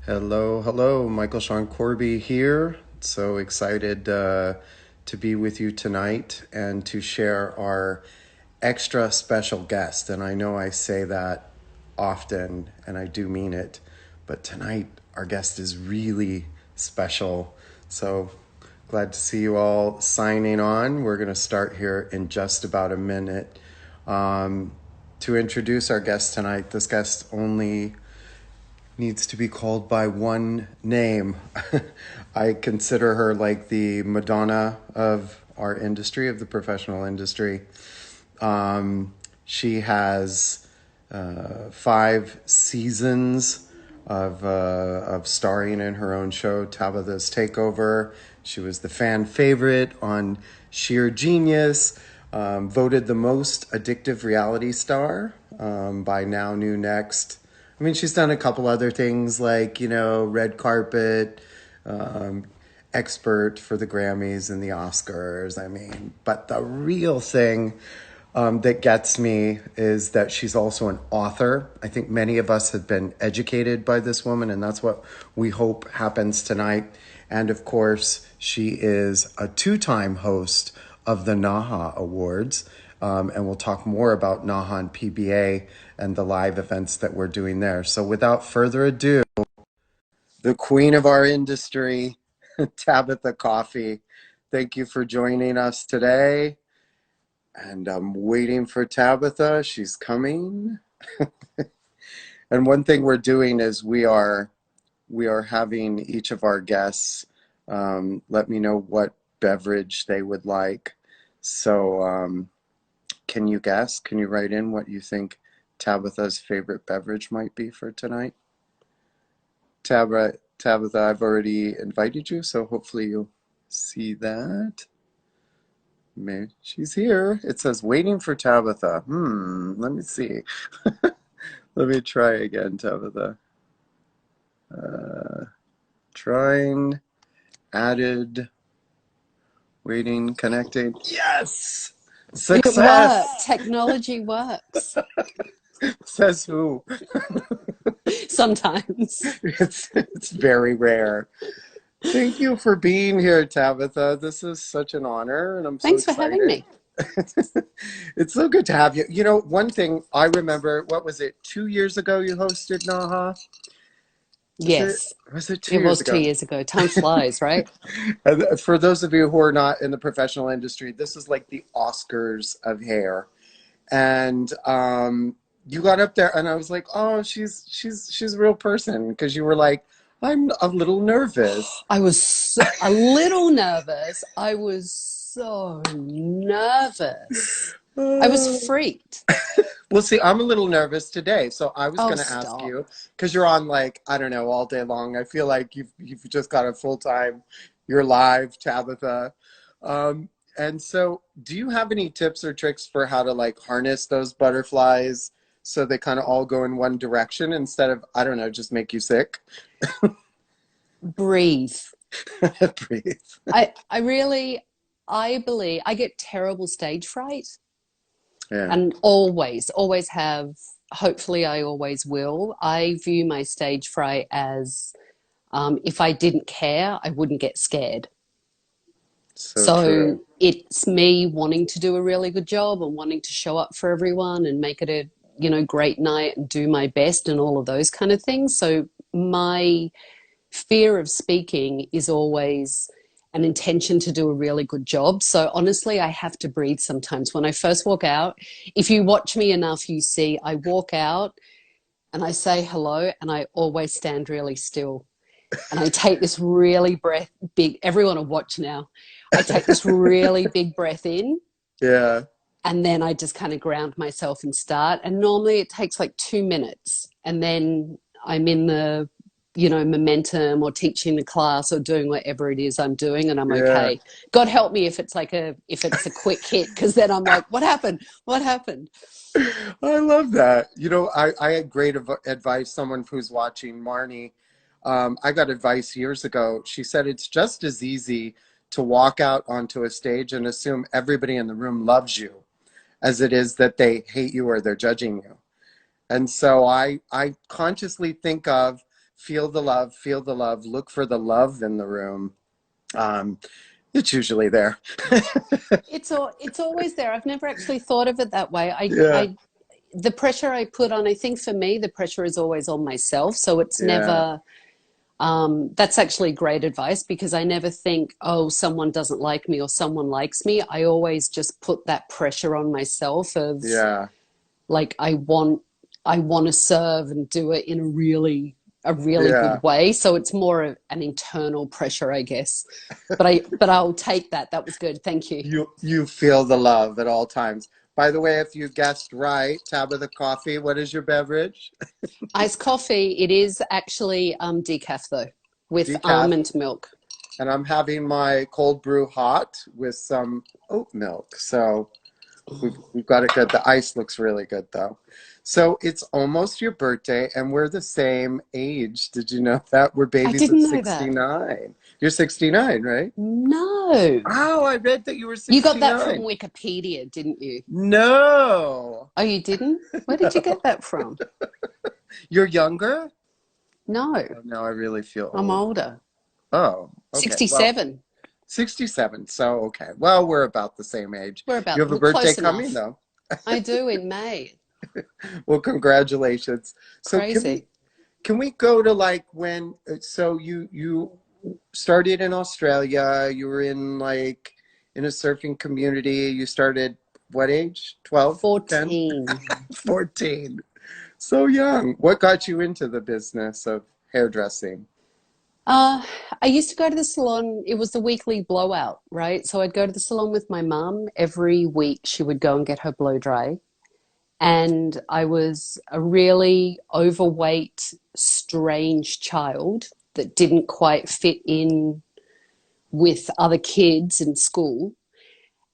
Hello, hello. Michael Sean Corby here. So excited to be with you tonight and to share our extra special guest. And I know I say that often, and I do mean it, but tonight our guest is really special. So glad to see you all signing on. We're going to start here in just about a minute. To introduce our guest tonight, this guest only needs to be called by one name. I consider her like the Madonna of our industry, of the professional industry. She has 5 seasons of starring in her own show, Tabatha's Takeover. She was the fan favorite on Sheer Genius, voted the most addictive reality star by Now New Next. I mean, she's done a couple other things like, red carpet, expert for the Grammys and the Oscars. I mean, but the real thing that gets me is that she's also an author. I think many of us have been educated by this woman, and that's what we hope happens tonight. And of course, she is a 2-time host of the NAHA Awards. And we'll talk more about NAHA and PBA and the live events that we're doing there. So without further ado, the queen of our industry, Tabatha Coffey. Thank you for joining us today. And I'm waiting for Tabatha. She's coming. And one thing we're doing is we are having each of our guests let me know what beverage they would like. So can you guess? Can you write in what you think Tabatha's favorite beverage might be for tonight? Tabatha, I've already invited you, so hopefully you'll see that. Maybe she's here. It says waiting for Tabatha. Let me see. Let me try again, Tabatha. Trying, added, waiting, connecting. Yes! It Success! worked. Technology works. Says who? Sometimes. It's very rare. Thank you for being here, Tabatha. This is such an honor, and I'm so Thanks for having excited. me. It's so good to have you. You know, one thing I remember, what was it, 2 years ago you hosted NAHA? Yes, Was it 2 it years was two ago? years ago. Time flies, right? And for those of you who are not in the professional industry, this is like the Oscars of hair. And you got up there and I was like, oh, she's a real person, because you were like, I'm a little nervous. I was a little nervous. I was so nervous. I was Uh, freaked. well, see, I'm a little nervous today, so I was Oh, going to ask stop. you, because you're on, like, I don't know, all day long. I feel like you've just got a full-time, you're live, Tabatha. And so do you have any tips or tricks for how to, like, harness those butterflies so they kind of all go in one direction instead of, I don't know, just make you sick? Breathe. Breathe. I believe I get terrible stage fright Yeah. and always have. Hopefully, I always will. I view my stage fright as if I didn't care, I wouldn't get scared. So So true. it's me wanting to do a really good job and wanting to show up for everyone and make it a, great night and do my best and all of those kind of things. So my fear of speaking is always an intention to do a really good job. So honestly, I have to breathe sometimes. When I first walk out, if you watch me enough, you see I walk out and I say hello and I always stand really still. And I take this really big, everyone will watch now. I take this really big breath in Yeah. and then I just kind of ground myself and start. And normally it takes like 2 minutes. And then I'm in the, momentum or teaching the class or doing whatever it is I'm doing and I'm Yeah. okay. God help me if if it's a quick hit, because then I'm like, what happened? What happened? I love that. I had great advice. Someone who's watching, Marnie, I got advice years ago. She said it's just as easy to walk out onto a stage and assume everybody in the room loves you as it is that they hate you or they're judging you. And so I consciously think of feel the love, look for the love in the room. Um, it's usually there. It's always there. I've never actually thought of it that way. Yeah, The pressure I put on, I think for me, the pressure is always on myself. So it's yeah, never, that's actually great advice because I never think, oh, someone doesn't like me or someone likes me. I always just put that pressure on myself of yeah, like, I want to serve and do it in a really yeah. good way. So it's more of an internal pressure, I guess. But I'll take that. That was good. Thank you. You feel the love at all times. By the way, if you guessed right, Tabatha Coffee, what is your beverage? Iced coffee, it is actually decaf though, with Decaf. almond milk. And I'm having my cold brew hot with some oat milk. So we've got it good. The ice looks really good though. So it's almost your birthday and we're the same age. Did you know that? We're I babies of didn't know that. 69. You're 69, right? No. Oh, I read that you were You got that from 69. Wikipedia, didn't you? No. Oh, you didn't? Where did you No. get that from? You're younger? No, Oh, now I really feel I'm old. older. Oh, okay. Well, 67. 67. So, okay. Well, we're about the same age. You have a We're birthday close coming, enough. though. I do in May. Well, congratulations. So, Crazy. can we go to like when so you started in Australia, you were in like in a surfing community, you started what age? 12, 10, 14. 14. So young. What got you into the business of hairdressing? Uh, I used to go to the salon. It was the weekly blowout, right? So I'd go to the salon with my mum. Every week she would go and get her blow dry. And I was a really overweight, strange child that didn't quite fit in with other kids in school.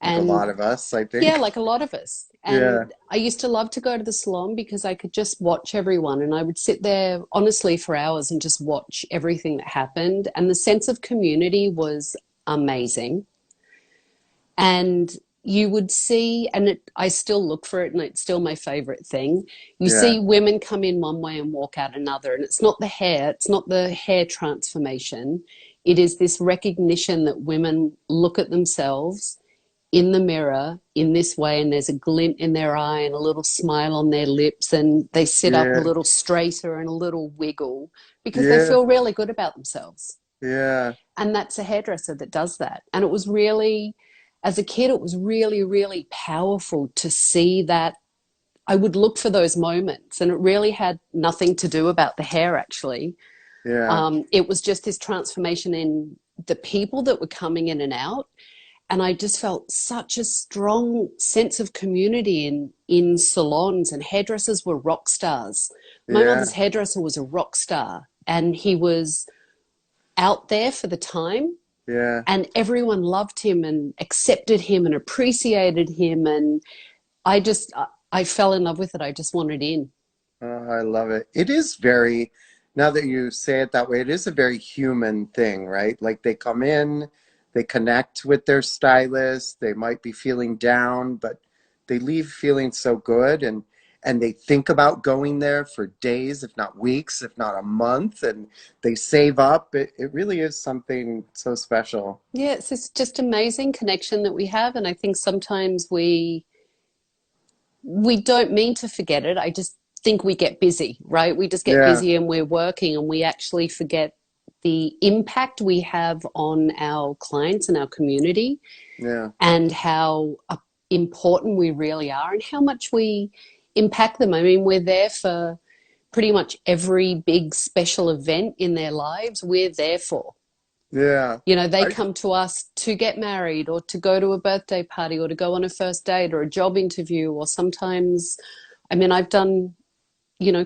Like a And lot of us, I yeah, think. like a lot of us. Yeah. And I used to love to go to the salon because I could just watch everyone and I would sit there honestly for hours and just watch everything that happened. And the sense of community was amazing. And you would see, and I still look for it, and it's still my favorite thing. You Yeah. see women come in one way and walk out another, and it's not the hair, it's not the hair transformation. It is this recognition that women look at themselves in the mirror in this way, and there's a glint in their eye and a little smile on their lips, and they sit up a Yeah. little straighter and a little wiggle because they Yeah. feel really good about themselves. Yeah. And that's a hairdresser that does that. And it was really, as a kid, it was really, really powerful to see that. I would look for those moments, and it really had nothing to do about the hair, actually. Yeah. It was just this transformation in the people that were coming in and out. And I just felt such a strong sense of community in salons, and hairdressers were rock stars. My Yeah. mother's hairdresser was a rock star, and he was out there for the time, Yeah. and everyone loved him and accepted him and appreciated him. And I fell in love with it. I just wanted in. Oh, I love it. It is very, now that you say it that way, it is a very human thing, right? Like they come in, they connect with their stylist, they might be feeling down, but they leave feeling so good and they think about going there for days, if not weeks, if not a month, and they save up. It really is something so special. Yeah, it's this just amazing connection that we have. And I think sometimes we don't mean to forget it. I just think we get busy, right? We just get Yeah, busy and we're working, and we actually forget the impact we have on our clients and our community, yeah, and how important we really are and how much we impact them. I mean, we're there for pretty much every big special event in their lives, we're there for. yeah. You know, they I, come to us to get married or to go to a birthday party or to go on a first date or a job interview, or sometimes, I mean, I've done, you know,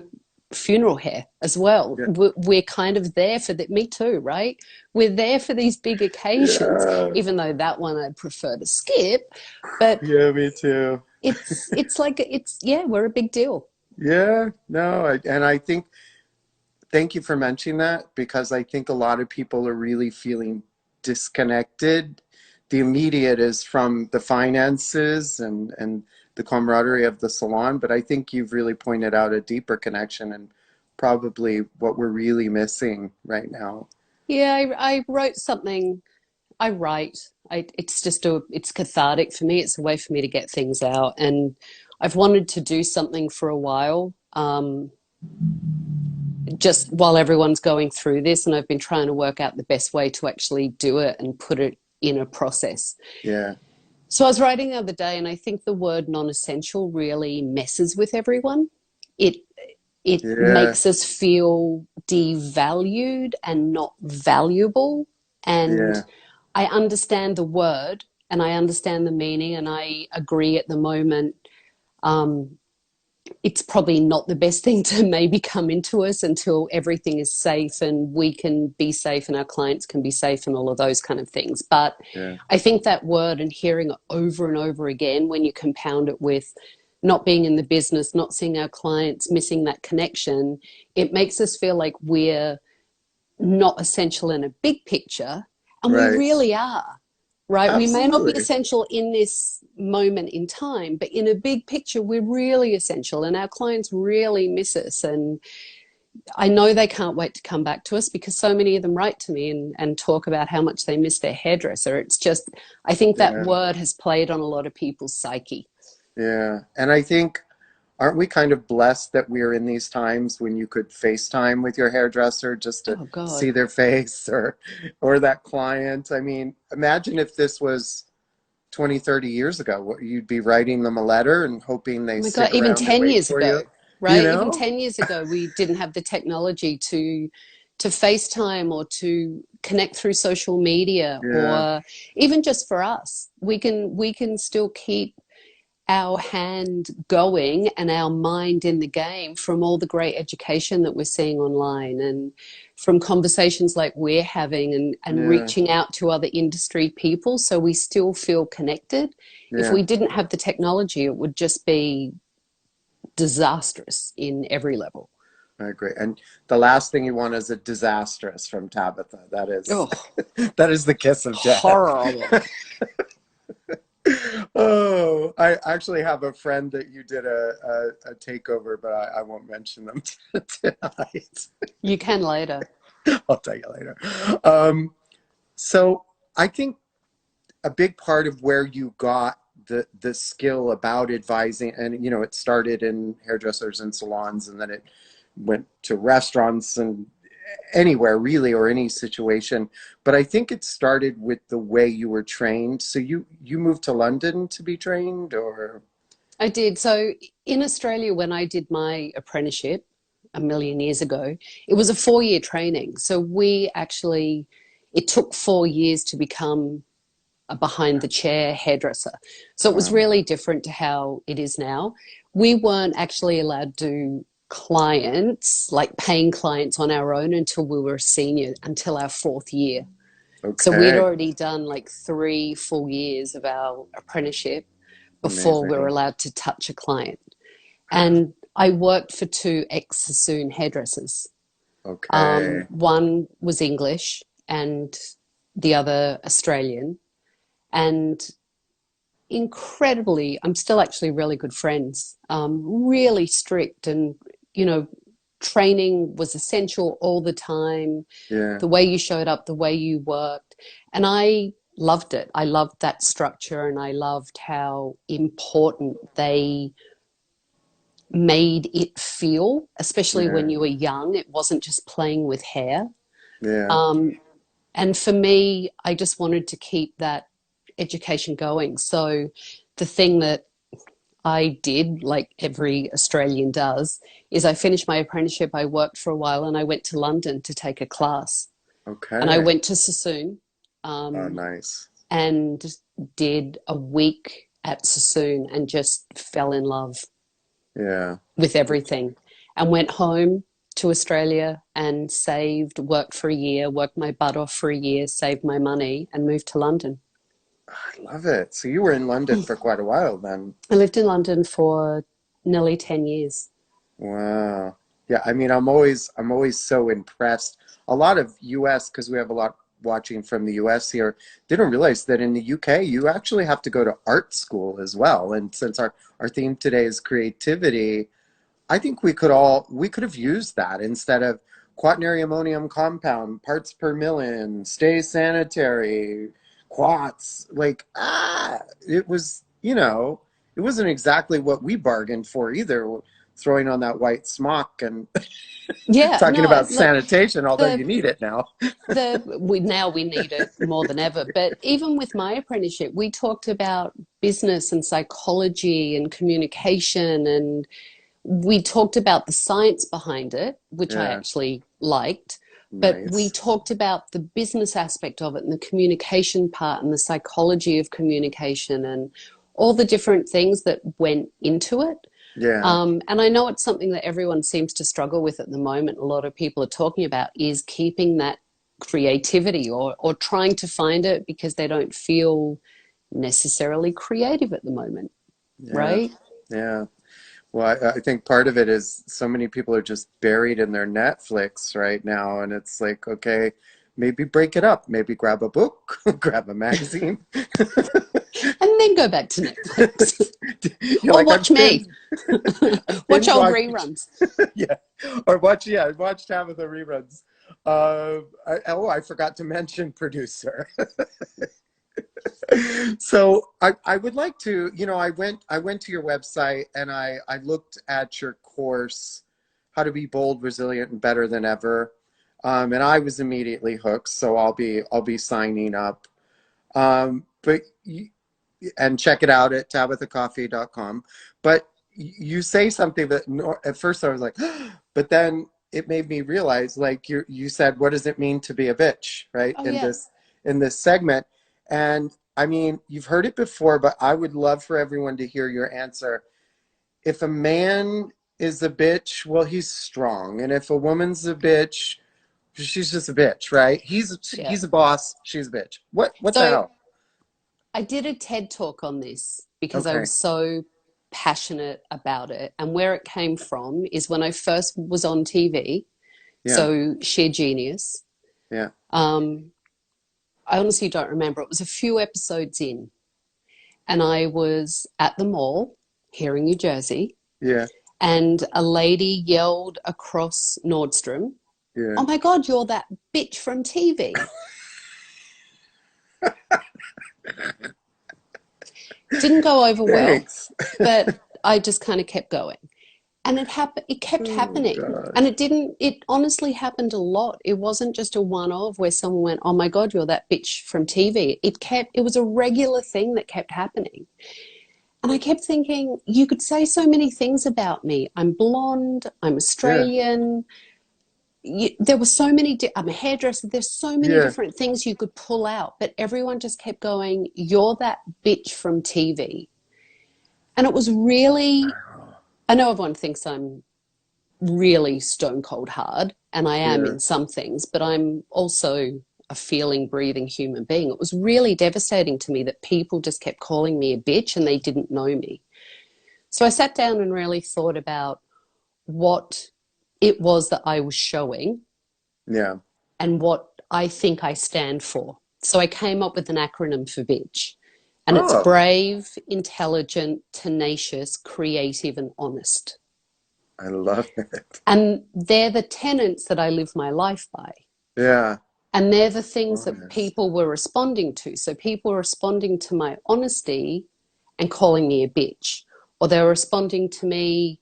funeral hair as well. yeah, We're kind of there for that. Me too, right? We're there for these big occasions, yeah, even though that one I'd prefer to skip. But yeah, me too. it's like it's yeah, we're a big deal. Yeah, no, and I think thank you for mentioning that because I think a lot of people are really feeling disconnected. The immediate is from the finances and the camaraderie of the salon, but I think you've really pointed out a deeper connection and probably what we're really missing right now. Yeah, I wrote something. I write. It's just it's cathartic for me. It's a way for me to get things out. And I've wanted to do something for a while, just while everyone's going through this. And I've been trying to work out the best way to actually do it and put it in a process. Yeah, So I was writing the other day, and I think the word non-essential really messes with everyone. It it yeah, makes us feel devalued and not valuable. And yeah, I understand the word and I understand the meaning, and I agree at the moment. Um, it's probably not the best thing to maybe come into us until everything is safe and we can be safe and our clients can be safe and all of those kind of things. But yeah, I think that word and hearing it over and over again, when you compound it with not being in the business, not seeing our clients, missing that connection, it makes us feel like we're not essential in a big picture. And we right. really are, right? We may not be Absolutely. essential in this moment in time, but in a big picture, we're really essential and our clients really miss us. And I know they can't wait to come back to us because so many of them write to me and talk about how much they miss their hairdresser. It's just, I think that Yeah, word has played on a lot of people's psyche. yeah. And I think, aren't we kind of blessed that we're in these times when you could FaceTime with your hairdresser just to Oh, God. see their face or that client? I mean, imagine if this was 20, 30 years ago. You'd be writing them a letter and hoping Oh they my God, stick even around and 10 wait years for you, ago, you right? Even know? 10 years ago, we didn't have the technology to FaceTime or to connect through social media, Yeah, or even just for us. We can still keep our hand going and our mind in the game from all the great education that we're seeing online and from conversations like we're having, and yeah, reaching out to other industry people so we still feel connected. If yeah. we didn't have the technology, it would just be disastrous in every level. I agree. And the last thing you want is a disastrous from Tabitha. That is Oh, that is the kiss of death. horrible. Oh, I actually have a friend that you did a takeover, but I won't mention them tonight. You can later. I'll tell you later. Um, so I think a big part of where you got the skill about advising, and it started in hairdressers and salons, and then it went to restaurants and anywhere really, or any situation. But I think it started with the way you were trained. So you moved to London to be trained, or I did. So in Australia, when I did my apprenticeship a million years ago, it was a 4 year training. So it took 4 years to become a behind the chair hairdresser. So it was wow, really different to how it is now. We weren't actually allowed to do clients, like paying clients on our own, until we were a senior, until our 4th year. So we'd okay, already done like 3 full years of our apprenticeship before we were amazing, allowed to touch a client. And I worked for two ex-Sassoon hairdressers. okay, One was English and the other Australian. And incredibly, I'm still actually really good friends, really strict. And, you know, training was essential all the time, yeah, the way you showed up, the way you worked. And I loved it. I loved that structure and I loved how important they made it feel, especially yeah, when you were young. It wasn't just playing with hair. yeah, Um, and for me, I just wanted to keep that education going. So the thing that I did, like every Australian does, is I finished my apprenticeship, I worked for a while, and I went to London to take a class. And I okay, went to Sassoon, oh, um, nice, and did a week at Sassoon and just fell in love yeah. with everything, and went home to Australia and saved, worked for a year, worked my butt off for a year, saved my money, and moved to London. I love it. So you were in London for quite a while then. I lived in London for nearly 10 years. Wow. Yeah, I mean, I'm always so impressed. A lot of US, because we have a lot watching from the US here, didn't realize that in the UK you actually have to go to art school as well. And since our theme today is creativity, I think we could have used that instead of quaternary ammonium compound, parts per million, stay sanitary, quats. Like, it was, it wasn't exactly what we bargained for either, throwing on that white smock and Yeah, talking no, about look, sanitation, although the you need it now. we need it more than ever. But even with my apprenticeship, we talked about business and psychology and communication, and we talked about the science behind it, which I Yeah, actually liked. But we nice. talked about the business aspect of it and the communication part and the psychology of communication and all the different things that went into it. Yeah, And I know it's something that everyone seems to struggle with at the moment. A lot of people are talking about is keeping that creativity or trying to find it because they don't feel necessarily creative at the moment, yeah, right? yeah. Well, I think part of it is so many people are just buried in their Netflix right now, and it's like, okay, maybe break it up. Maybe grab a book, grab a magazine. And then go back to Netflix You're or like, watch me, I've watch binge old watched, reruns. yeah, I watched Tabatha reruns. I forgot to mention producer. So I would like to, I went to your website and I looked at your course, How to Be Bold, Resilient, and Better Than Ever. And I was immediately hooked, so I'll be signing up. But and check it out at tabathacoffey.com. But you say something that at first I was like, but then it made me realize, like you said, what does it mean to be a bitch, right? Oh yeah. In this segment, and I mean, you've heard it before, but I would love for everyone to hear your answer. If a man is a bitch, well, he's strong, and if a woman's a bitch, she's just a bitch, right? Yeah. He's a boss, she's a bitch. What the So hell? I did a TED talk on this because I Okay. was so passionate about it. And where it came from is when I first was on TV, Yeah. so Sheer Genius. Yeah. Um, I honestly don't remember. It was a few episodes in, and I was at the mall here in New Jersey, Yeah. and a lady yelled across Nordstrom, Yeah. "Oh my God, you're that bitch from TV." Didn't go over well, Thanks. but I just kind of kept going. And it kept Oh happening. And gosh. it honestly happened a lot. It wasn't just a one of where someone went, "Oh my God, you're that bitch from TV." It was a regular thing that kept happening. And I kept thinking, you could say so many things about me. I'm blonde, I'm Yeah. Australian. There were so many, I'm a hairdresser. There's so many Yeah. different things you could pull out, but everyone just kept going, "You're that bitch from TV." And it was really, I know everyone thinks I'm really stone cold hard, and I am Yeah. in some things, but I'm also a feeling, breathing human being. It was really devastating to me that people just kept calling me a bitch and they didn't know me. So I sat down and really thought about what it was that I was showing Yeah. and what I think I stand for. So I came up with an acronym for bitch. And it's Oh, brave, intelligent, tenacious, creative, and honest. I love it. And they're the tenets that I live my life by. Yeah. And they're the things that Honest. people were responding to. So people were responding to my honesty and calling me a bitch, or they were responding to me,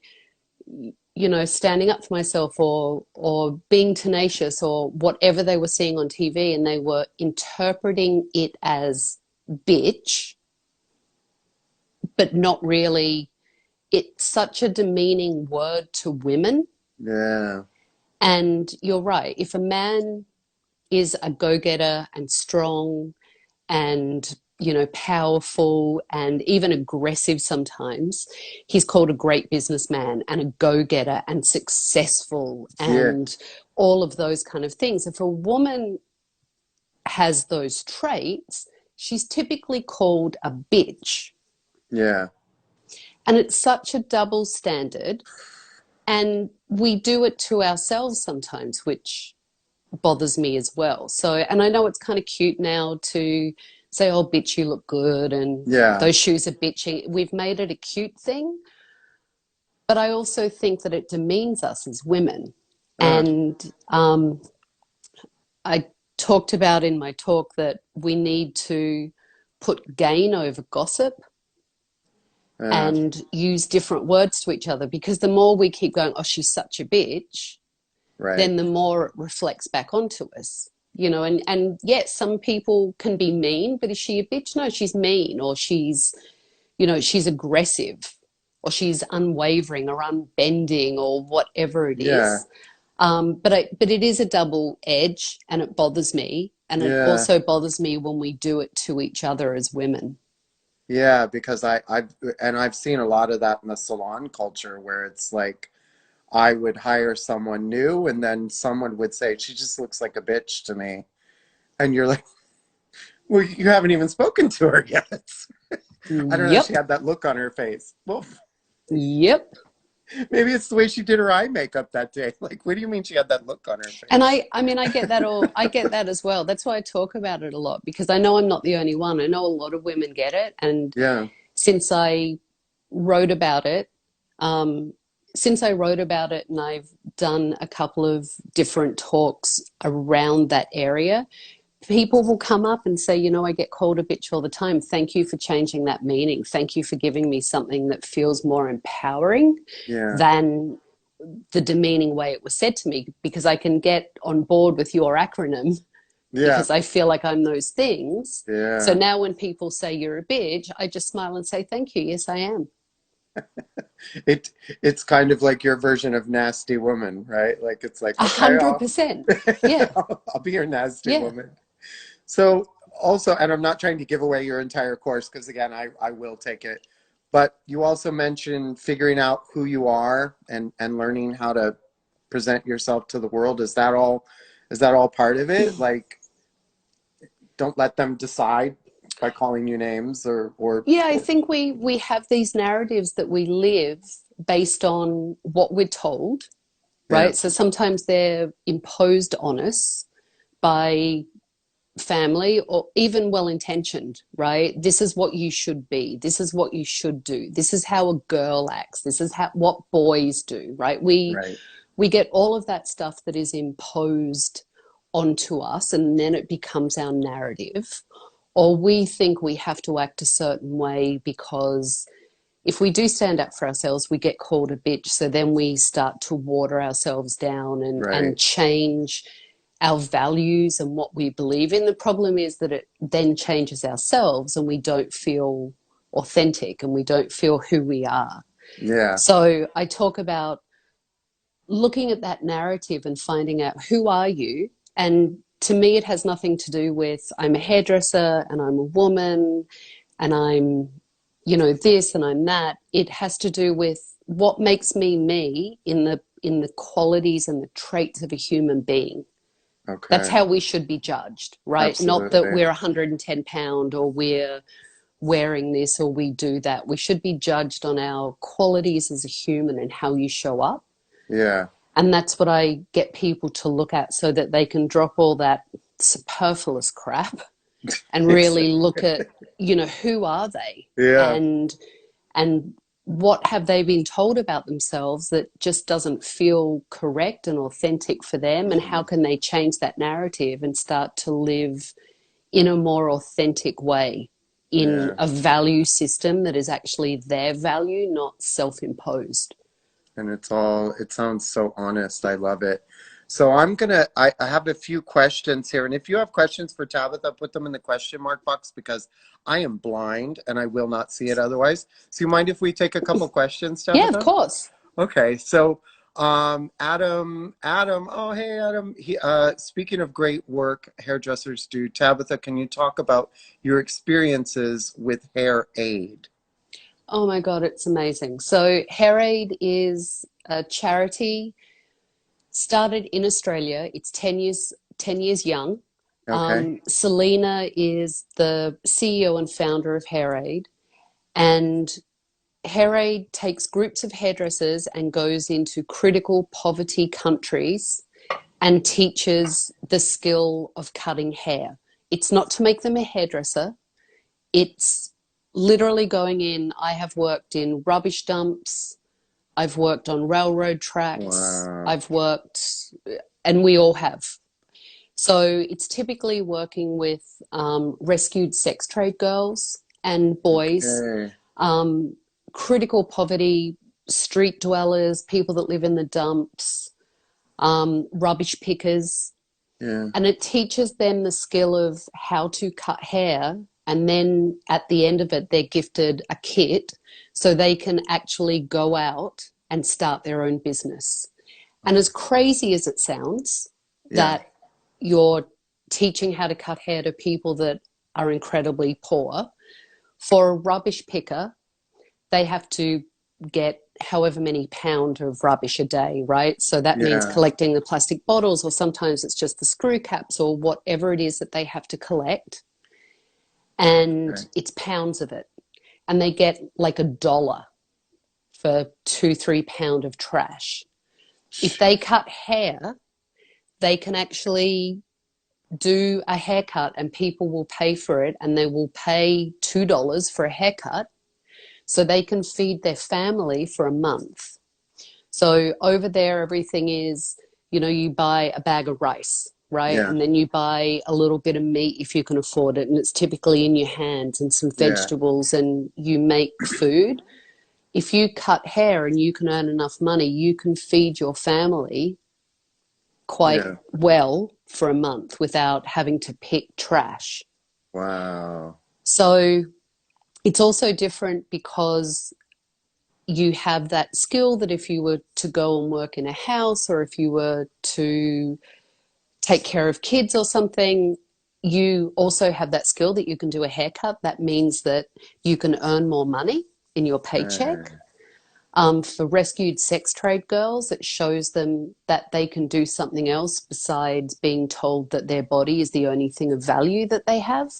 standing up for myself or being tenacious or whatever they were seeing on TV, and they were interpreting it as bitch, but not really. It's such a demeaning word to women. Yeah. And you're right. If a man is a go-getter and strong and powerful and even aggressive sometimes, he's called a great businessman and a go-getter and successful Yeah. and all of those kind of things. If a woman has those traits, she's typically called a bitch. Yeah. And it's such a double standard, and we do it to ourselves sometimes, which bothers me as well. So, and I know it's kind of cute now to say, "Oh, bitch, you look good," and Yeah. "those shoes are bitching." We've made it a cute thing. but I also think that it demeans us as women. Uh, And I talked about in my talk that we need to put gain over gossip uh, and use different words to each other, because the more we keep going, oh, she's such a bitch, right. then the more it reflects back onto us. And yes, some people can be mean, but is she a bitch? No, she's mean, or she's aggressive, or she's unwavering or unbending, or whatever it Yeah. is. But it is a double edge, and it bothers me. And it Yeah. also bothers me when we do it to each other as women. Yeah, because I've seen a lot of that in the salon culture where it's like I would hire someone new and then someone would say, she just looks like a bitch to me. And you're like, well, you haven't even spoken to her yet. I don't know. She Yep. had that look on her face. Well, Yep. maybe it's the way she did her eye makeup that day. Like, what do you mean she had that look on her And face? I mean, I get that as well. That's why I talk about it a lot, because I know I'm not the only one. I know a lot of women get it. And Yeah. since I wrote about it, um, and I've done a couple of different talks around that area, people will come up and say, I get called a bitch all the time. Thank you for changing that meaning. Thank you for giving me something that feels more empowering Yeah. than the demeaning way it was said to me, because I can get on board with your acronym Yeah. because I feel like I'm those things. So Yeah. now when people say you're a bitch, I just smile and say, thank you. Yes, I am. It it's kind of like your version of nasty woman, right? Like it's like, A okay, hundred percent. Yeah. I'll be your nasty Yeah. woman. So also, and I'm not trying to give away your entire course because again, I will take it. But you also mentioned figuring out who you are and learning how to present yourself to the world. Is that all part of it? Like don't let them decide by calling you names Yeah, I or think we have these narratives that we live based on what we're told, yeah, right? So sometimes they're imposed on us by family, or even well intentioned, right? This is what you should be. This is what you should do. This is how a girl acts. This is how what boys do, right? right. We get all of that stuff that is imposed onto us, and then it becomes our narrative. Or we think we have to act a certain way because if we do stand up for ourselves, we get called a bitch. So then we start to water ourselves down and Right. change our values and what we believe in. The problem is that it then changes ourselves and we don't feel authentic and we don't feel who we are. Yeah. So I talk about looking at that narrative and finding out who are you. And to me, it has nothing to do with I'm a hairdresser and I'm a woman and I'm, this and I'm that. It has to do with what makes me me in the qualities and the traits of a human being. That's Okay. how we should be judged, right? Not that Absolutely. we're 110 pound or we're wearing this or we do that. We should be judged on our qualities as a human and how you show up. Yeah. And that's what I get people to look at so that they can drop all that superfluous crap and really look at, who are they? Yeah. And what have they been told about themselves that just doesn't feel correct and authentic for them? And how can they change that narrative and start to live in a more authentic way, in Yeah. a value system that is actually their value, not self-imposed? And it sounds so honest. I love it. So I have a few questions here. And if you have questions for Tabitha, put them in the question mark box because I am blind and I will not see it otherwise. So you mind if we take a couple questions, Yeah, of Tabitha? course. Okay. So, Adam, oh, hey, Adam. Speaking of great work hairdressers do, Tabitha, can you talk about your experiences with Hair Aid? Oh my God, it's amazing. So, Hair Aid is a charity started in Australia. It's 10 years young. Okay. Selena is the CEO and founder of Hair Aid. And Hair Aid takes groups of hairdressers and goes into critical poverty countries and teaches the skill of cutting hair. It's not to make them a hairdresser. It's literally going in. I have worked in rubbish dumps, I've worked on railroad tracks, Wow. I've worked, and we all have. So it's typically working with rescued sex trade girls and boys, Okay. um, critical poverty, street dwellers, people that live in the dumps, rubbish pickers. Yeah. And it teaches them the skill of how to cut hair. And then at the end of it, they're gifted a kit so they can actually go out and start their own business. And as crazy as it sounds, Yeah. that you're teaching how to cut hair to people that are incredibly poor, for a rubbish picker, they have to get however many pound of rubbish a day, right? So that means Yeah. collecting the plastic bottles, or sometimes it's just the screw caps or whatever it is that they have to collect. And Okay. it's pounds of it. And they get like $1 for 2, 3 pound of trash. If they cut hair, they can actually do a haircut and people will pay for it, and they will pay $2 for a haircut so they can feed their family for a month. So over there, everything is, you buy a bag of rice, right? Yeah. And then you buy a little bit of meat if you can afford it, and it's typically in your hands, and some Yeah. vegetables, and you make food. If you cut hair and you can earn enough money, you can feed your family quite Yeah. well for a month without having to pick trash. Wow. So it's also different because you have that skill that if you were to go and work in a house, or if you were to take care of kids or something, you also have that skill that you can do a haircut. That means that you can earn more money in your paycheck. Okay. For rescued sex trade girls, it shows them that they can do something else besides being told that their body is the only thing of value that they have.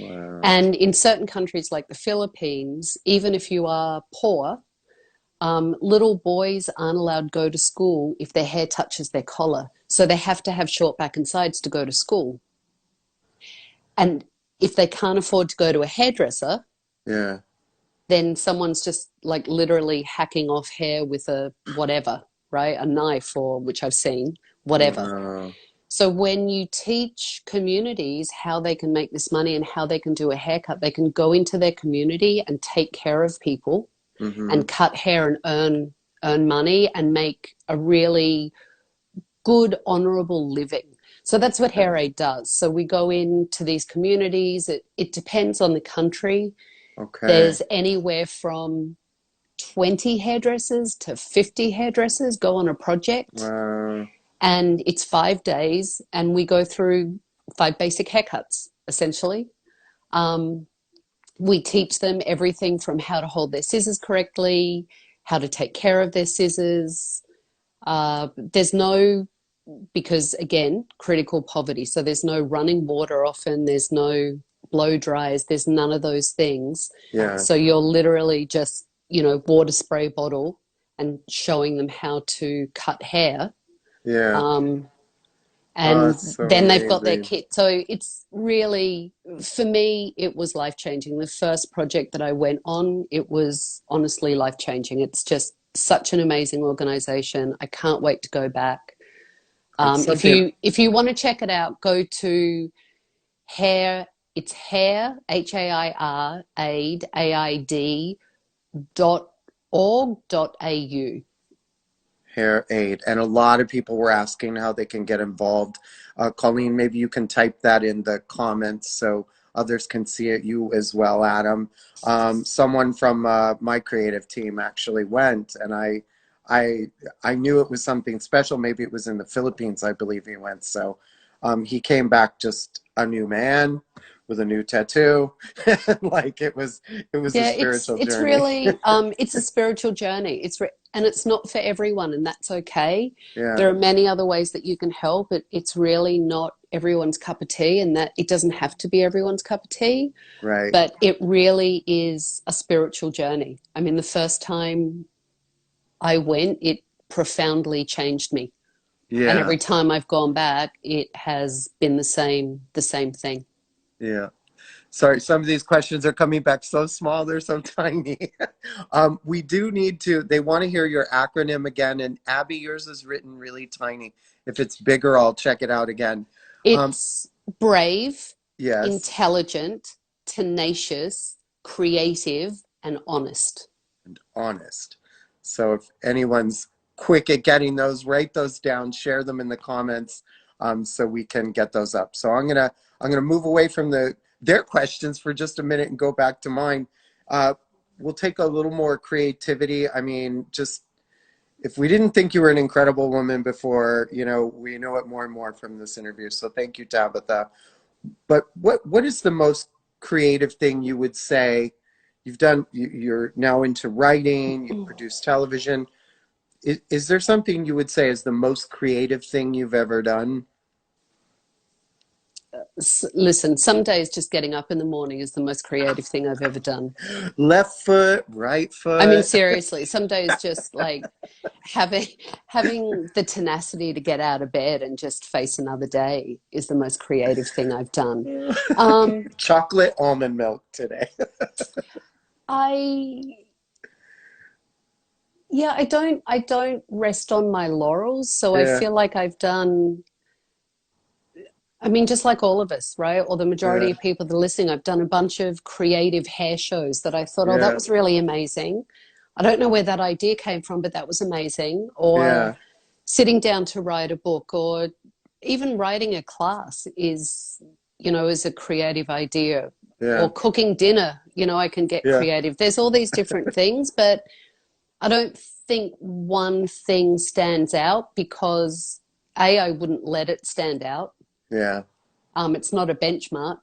Wow. And in certain countries like the Philippines, even if you are poor, little boys aren't allowed to go to school if their hair touches their collar. So they have to have short back and sides to go to school. And if they can't afford to go to a hairdresser, Yeah. then someone's just like literally hacking off hair with a whatever, right? A knife, or which I've seen, whatever. Wow. So when you teach communities how they can make this money and how they can do a haircut, they can go into their community and take care of people Mm-hmm. and cut hair and earn money and make a really good, honorable living. So that's what Hair Okay. Aid does. So we go into these communities. It depends on the country. Okay. There's anywhere from 20 hairdressers to 50 hairdressers go on a project, Wow. and it's 5 days, and we go through 5 basic haircuts, essentially. Um, we teach them everything from how to hold their scissors correctly, how to take care of their scissors. There's no, because again, critical poverty. So there's no running water often, there's no blow dryers, there's none of those things. Yeah. So you're literally just, water spray bottle and showing them how to cut hair. Yeah. Um, Oh, and that's so then they've got their amazing. kit. So it's really, for me, it was life changing. The first project that I went on, it was honestly life changing. It's just such an amazing organization. I can't wait to go back. It's If something. you want to check it out, go to hair. It's hair HAIR aid .org.au. Hair Aid. And a lot of people were asking how they can get involved. Colleen, maybe you can type that in the comments so others can see it. You as well, Adam. Someone from my creative team actually went, and I, I knew it was something special. Maybe it was in the Philippines, I believe he went. So he came back just a new man with a new tattoo. Like it was a Yeah, it's spiritual it's journey. really it's a spiritual journey. And it's not for everyone, and that's okay. Yeah, There are many other ways that you can help. It's really not everyone's cup of tea, and that it doesn't have to be everyone's cup of tea, right. but it really is a spiritual journey. I mean, the first time I went, it profoundly changed me. And Yeah, every time I've gone back, it has been the same thing. yeah. Sorry, some of these questions are coming back so small, they're so tiny. We do need to, they want to hear your acronym again. And Abby, yours is written really tiny. If it's bigger, I'll check it out again. Um, It's brave, yes, intelligent, tenacious, creative, and honest. and honest. So if anyone's quick at getting those, write those down, share them in the comments, so we can get those up. So I'm gonna move away from their questions for just a minute and go back to mine. We'll take a little more creativity. I mean, just if we didn't think you were an incredible woman before, we know it more and more from this interview. So thank you, Tabitha. But what is the most creative thing you would say you've done? You're now into writing, you've produced television. Is there something you would say is the most creative thing you've ever done? Listen, some days just getting up in the morning is the most creative thing I've ever done. Left foot, right I mean, foot. seriously, some days just like having having the tenacity to get out of bed and just face another day is the most creative thing I've done. Um, Chocolate almond milk today. I yeah, I don't rest on my laurels, so I Yeah, feel like I've done. I mean, just like all of us, right? Or the majority yeah, of people that are listening, I've done a bunch of creative hair shows that I thought, oh, that yeah, was really amazing. I don't know where that idea came from, but that was amazing. Or yeah, sitting down to write a book, or even writing a class is a creative idea. yeah, Or cooking dinner, I can get yeah, creative. There's all these different things, but I don't think one thing stands out because I wouldn't let it stand out. yeah, It's not a benchmark,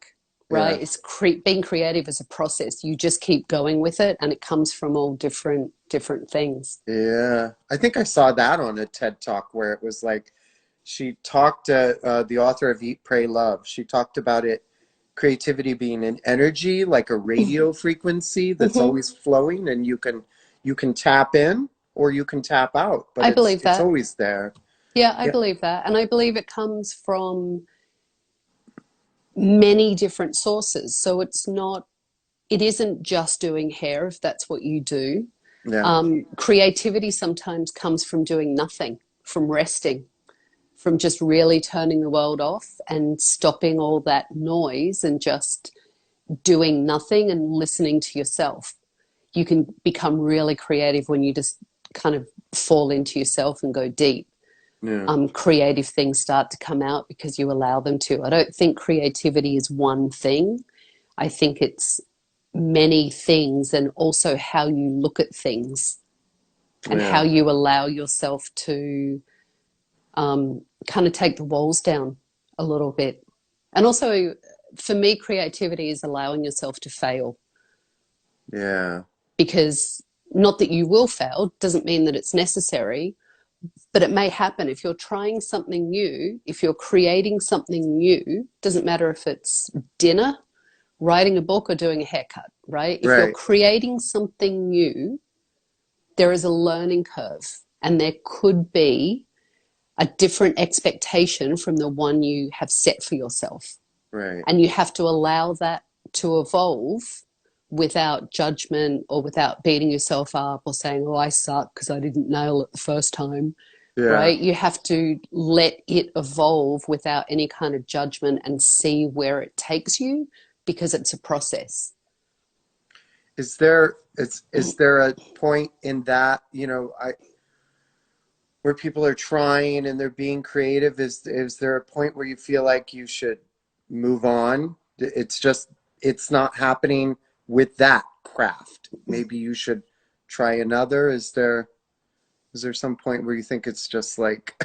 yeah, right? Being creative is a process. You just keep going with it, and it comes from all different things. yeah. I think I saw that on a TED Talk where it was like she talked to the author of Eat, Pray, Love. She talked about it, creativity being an energy, like a radio frequency that's Hmm. always flowing, and you can tap in or you can tap out, but I it's believe it's that. always there. Yeah, I Yeah, believe that, and I believe it comes from many different sources. So it isn't just doing hair if that's what you do. yeah, Creativity sometimes comes from doing nothing, from resting, from just really turning the world off and stopping all that noise and just doing nothing and listening to yourself. You can become really creative when you just kind of fall into yourself and go deep. yeah, Creative things start to come out because you allow them to. I don't think creativity is one thing. I think it's many things, and also how you look at things and how yeah. you allow yourself to kind of take the walls down a little bit. And also, for me, creativity is allowing yourself to fail, Yeah. because not that you will fail doesn't mean that it's necessary, but it may happen. If you're trying something new, if you're creating something new, doesn't matter if it's dinner, writing a book, or doing a haircut, right? If you're Right. creating something new, there is a learning curve, and there could be a different expectation from the one you have set for yourself. Right. And you have to allow that to evolve without judgment or without beating yourself up or saying, oh, I suck because I didn't nail it the first time, Yeah. right? You have to let it evolve without any kind of judgment and see where it takes you, because it's a process. Is there a point in that, where people are trying and they're being creative? Is there a point where you feel like you should move on? It's not happening with that craft. Maybe you should try another. Is there some point where you think it's just like,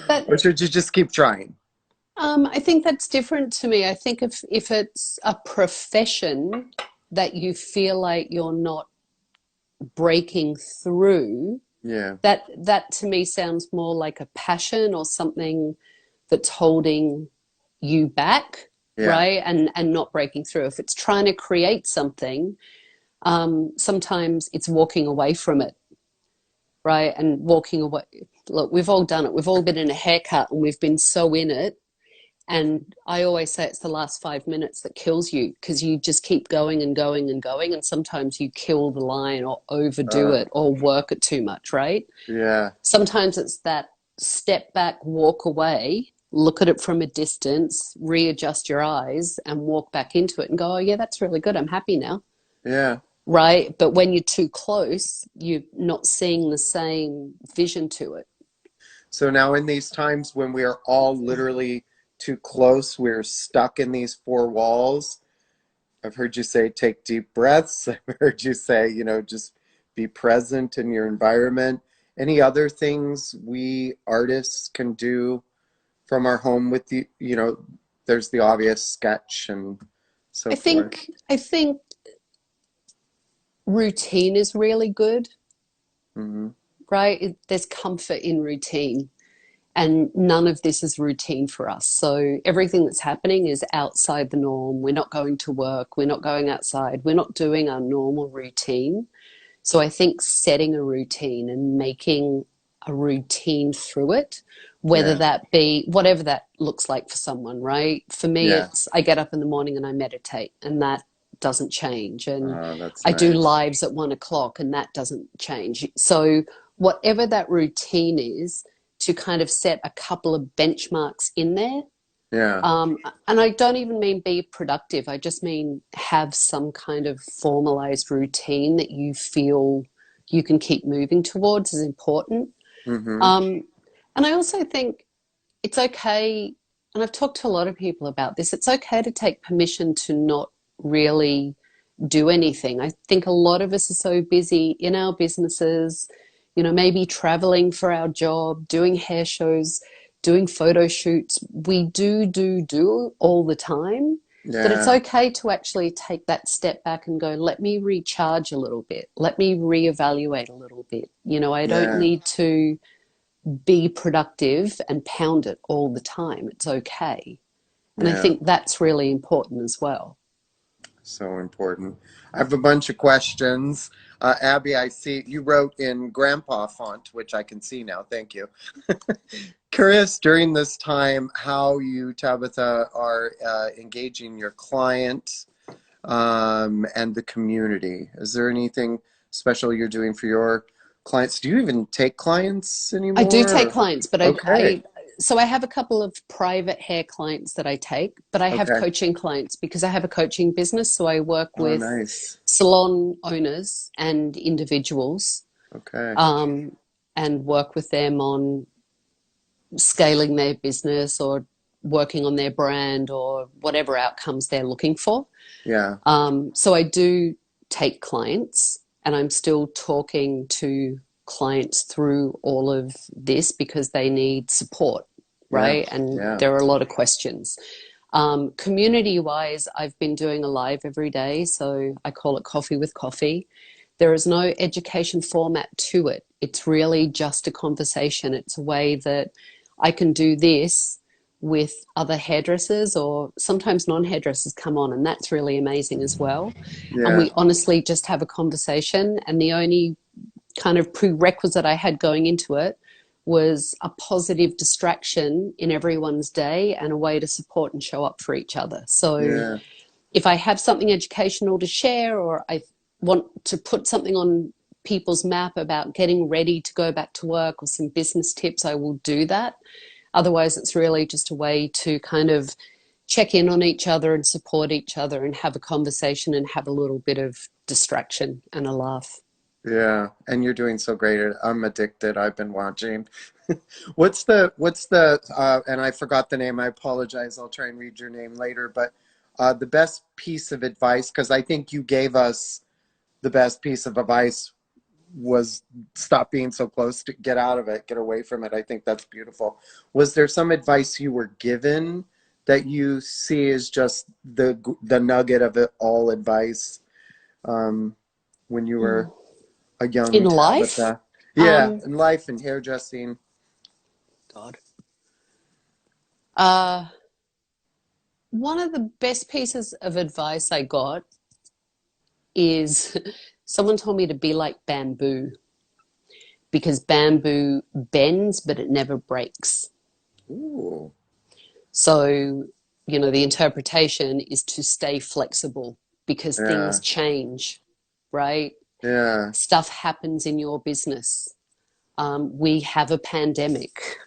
But or should you just keep trying? I think that's different to me. I think if it's a profession that you feel like you're not breaking through, Yeah. that to me sounds more like a passion or something that's holding you back, Yeah. right? And not breaking through. If it's trying to create something, sometimes it's walking away from it, right? And walking away. Look, we've all done it. We've all been in a haircut and we've been so in it, And I always say it's the last 5 minutes that kills you because you just keep going and going and going. And sometimes you kill the line or overdo Uh, it or work it too much, right? yeah. Sometimes it's that step back, walk away, look at it from a distance, readjust your eyes and walk back into it and go, oh, yeah, that's really good. I'm happy now. Yeah. Right. But when you're too close, you're not seeing the same vision to it. So now in these times when we are all literally too close, we're stuck in these four walls. I've heard you say take deep breaths. I've heard you say, just be present in your environment. Any other things we artists can do from our home with there's the obvious sketch and so forth. I think routine is really good, Hmm. right? There's comfort in routine. And none of this is routine for us. So everything that's happening is outside the norm. We're not going to work. We're not going outside. We're not doing our normal routine. So I think setting a routine and making a routine through it, whether Yeah. that be whatever that looks like for someone, right? For me, Yeah. it's I get up in the morning and I meditate, and that doesn't change. And Oh, that's I do nice. lives at 1 o'clock, and that doesn't change. So whatever that routine is, to kind of set a couple of benchmarks in there. Yeah. And I don't even mean be productive. I just mean have some kind of formalized routine that you feel you can keep moving towards is important. Hmm. Um, and I also think it's okay, and I've talked to a lot of people about this, it's okay to take permission to not really do anything. I think a lot of us are so busy in our businesses, maybe traveling for our job, doing hair shows, doing photo shoots. We do all the time, that it's Yeah. okay to actually take that step back and go, let me recharge a little bit. Let me reevaluate a little bit. I don't Yeah. need to be productive and pound it all the time. It's okay. And I Yeah. think that's really important as well. So important. I have a bunch of questions. Abby, I see you wrote in grandpa font, which I can see now. Thank you. Curious during this time how you, Tabitha, are engaging your clients and the community. Is there anything special you're doing for your clients? Do you even take clients I do anymore? take Or? clients, but Okay. so I have a couple of private hair clients that I take, but I have Okay. coaching clients because I have a coaching business. So I work Oh, with nice. salon owners and individuals, Okay. um, and work with them on scaling their business or working on their brand or whatever outcomes they're looking for. Yeah. So I do take clients, and I'm still talking to clients through all of this because they need support, Yeah. right? And Yeah. there are a lot of questions. Community wise, I've been doing a live every day. So I call it Coffee with Coffee. There is no education format to it. It's really just a conversation. It's a way that I can do this with other hairdressers, or sometimes non-hairdressers come on, and that's really amazing as well. And Yeah. we honestly just have a conversation, and the only kind of prerequisite I had going into it was a positive distraction in everyone's day and a way to support and show up for each other. So Yeah. if I have something educational to share, or I want to put something on people's map about getting ready to go back to work or some business tips, I will do that. Otherwise, it's really just a way to kind of check in on each other and support each other and have a conversation and have a little bit of distraction and a laugh. Yeah, and you're doing so great. I'm addicted. I've been watching. What's the and I forgot the name. I apologize. I'll try and read your name later, but the best piece of advice, because I think you gave us the best piece of advice was stop being so close, to get out of it, get away from it. I think that's beautiful. Was there some advice you were given that you see as just the nugget of it all advice when you were a In young life, Tabatha? Yeah, um, in life and hairdressing. God, uh, one of the best pieces of advice I got is someone told me to be like bamboo, because bamboo bends, but it never breaks. Ooh, So, the interpretation is to stay flexible because things Yeah. change, right? Yeah. Stuff happens in your business. We have a pandemic,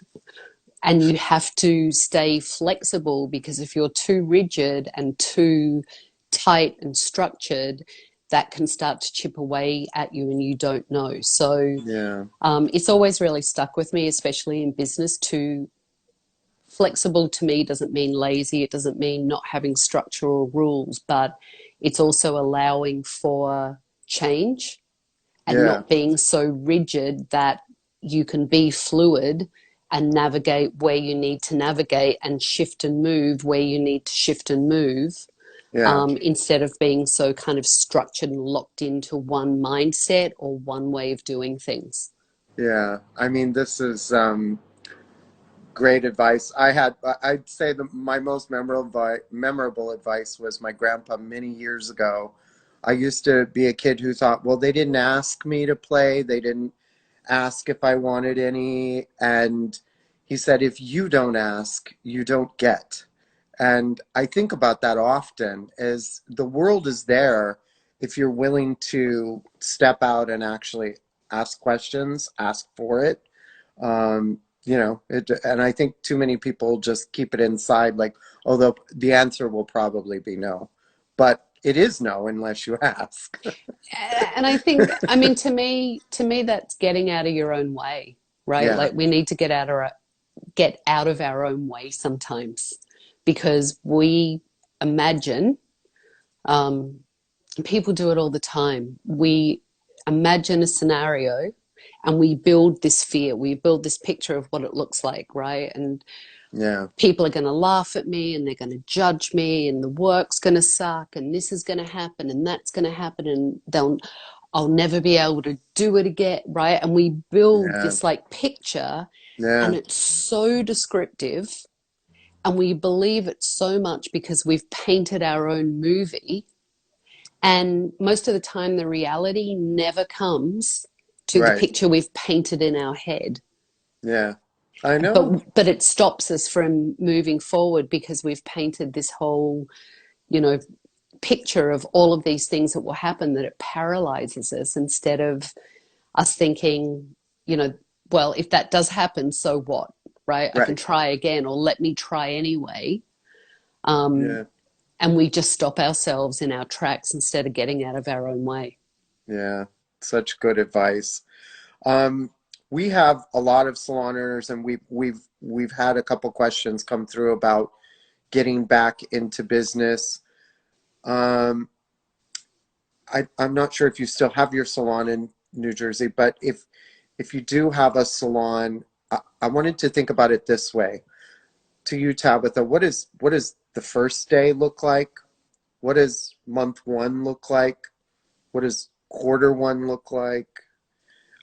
and you have to stay flexible because if you're too rigid and too tight and structured, that can start to chip away at you and you don't know. So Yeah. it's always really stuck with me, especially in business, to flexible to me doesn't mean lazy. It doesn't mean not having structure or rules, but it's also allowing for change and Yeah. not being so rigid that you can be fluid and navigate where you need to navigate and shift and move where you need to shift and move, Yeah. instead of being so kind of structured and locked into one mindset or one way of doing things. Yeah. I mean, this is great advice. I'd say my most memorable advice was my grandpa many years ago. I used to be a kid who thought, well, they didn't ask me to play. They didn't ask if I wanted any. And he said, if you don't ask, you don't get. And I think about that often as the world is there if you're willing to step out and actually ask questions, ask for it. And I think too many people just keep it inside, like, oh, the answer will probably be no. But it is no unless you ask. And I think, I mean, to me, that's getting out of your own way, right? Yeah, Like we need to get out of our own way sometimes because we imagine, um, people do it all the time. We imagine a scenario and we build this fear, we build this picture of what it looks like, right? And yeah, people are going to laugh at me and they're going to judge me and the work's going to suck and this is going to happen and that's going to happen and I'll never be able to do it again, right? And we build yeah, this like picture and yeah, it's so descriptive and we believe it so much because we've painted our own movie, and most of the time the reality never comes to the right. picture we've painted in our head. Yeah, I know. But it stops us from moving forward because we've painted this whole, you know, picture of all of these things that will happen, that it paralyzes us instead of us thinking, you know, well, if that does happen, so what? Right? I can Right. try again, or let me try anyway. Um, Yeah, and we just stop ourselves in our tracks instead of getting out of our own way. yeah. Such good advice. Um, we have a lot of salon owners, and we've had a couple questions come through about getting back into business. Um, I'm not sure if you still have your salon in New Jersey, but if you do have a salon, I wanted to think about it this way. To you, Tabitha, what does the first day look like? What does month one look like? What does quarter one look like?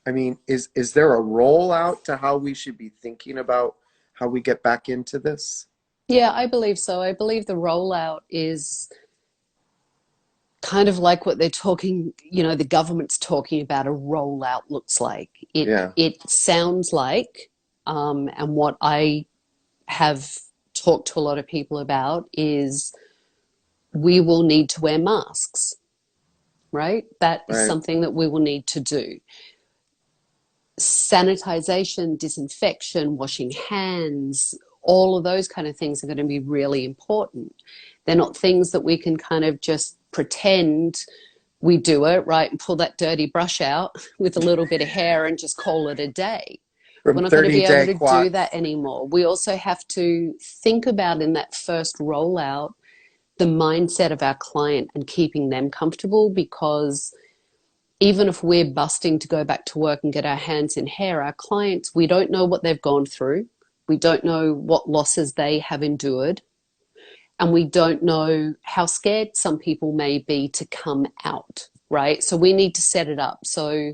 I mean, is there a rollout to how we should be thinking about how we get back into this? Yeah, I believe so. I believe the rollout is kind of like what they're talking, the government's talking about a rollout looks like. It Yeah, it sounds like, and what I have talked to a lot of people about is we will need to wear masks, right? That is right. something that we will need to do. Sanitization, disinfection, washing hands, all of those kind of things are going to be really important. They're not things that we can kind of just pretend we do it, right, and pull that dirty brush out with a little bit of hair and just call it a day. We're From not going to 30 be able day to do quad. that anymore. We also have to think about in that first rollout the mindset of our client and keeping them comfortable, because even if we're busting to go back to work and get our hands in hair, our clients, we don't know what they've gone through. We don't know what losses they have endured. And we don't know how scared some people may be to come out, right? So we need to set it up. So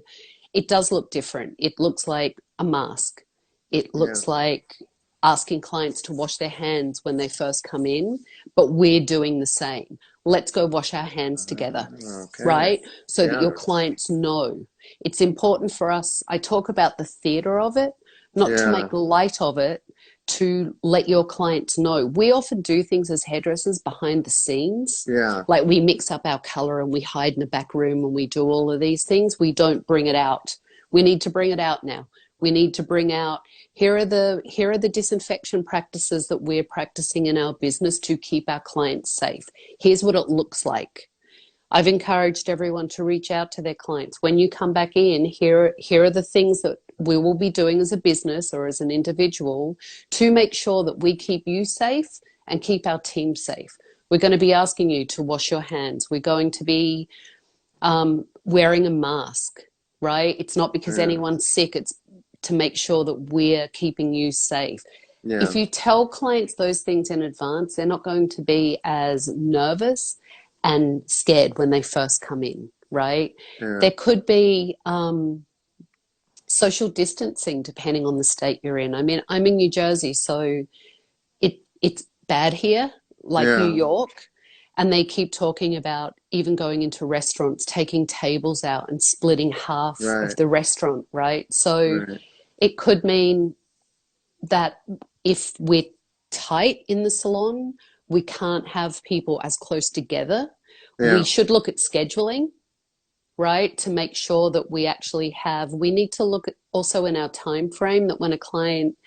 it does look different. It looks like a mask. It Yeah. looks like asking clients to wash their hands when they first come in, but we're doing the same. Let's go wash our hands together, Okay. right? So that your Yeah. clients know. It's important for us. I talk about the theater of it, not to Yeah. make light of it, to let your clients know. We often do things as hairdressers behind the scenes. Yeah. Like we mix up our color and we hide in the back room and we do all of these things. We don't bring it out. We need to bring it out now. We need to bring out, here are the disinfection practices that we're practicing in our business to keep our clients safe. Here's what it looks like. I've encouraged everyone to reach out to their clients. When you come back in, here are the things that we will be doing as a business or as an individual to make sure that we keep you safe and keep our team safe. We're going to be asking you to wash your hands. We're going to be wearing a mask, right? It's not because Yeah. anyone's sick. It's to make sure that we're keeping you safe. Yeah. If you tell clients those things in advance, they're not going to be as nervous and scared when they first come in, right? Yeah. There could be social distancing depending on the state you're in. I mean, I'm in New Jersey, so it's bad here, like New Yeah. York, and they keep talking about even going into restaurants, taking tables out and splitting half of Right. the restaurant, right? So Right. it could mean that if we're tight in the salon, we can't have people as close together. We Yeah. should look at scheduling, right, to make sure that we actually have, we need to look at also in our time frame that when a client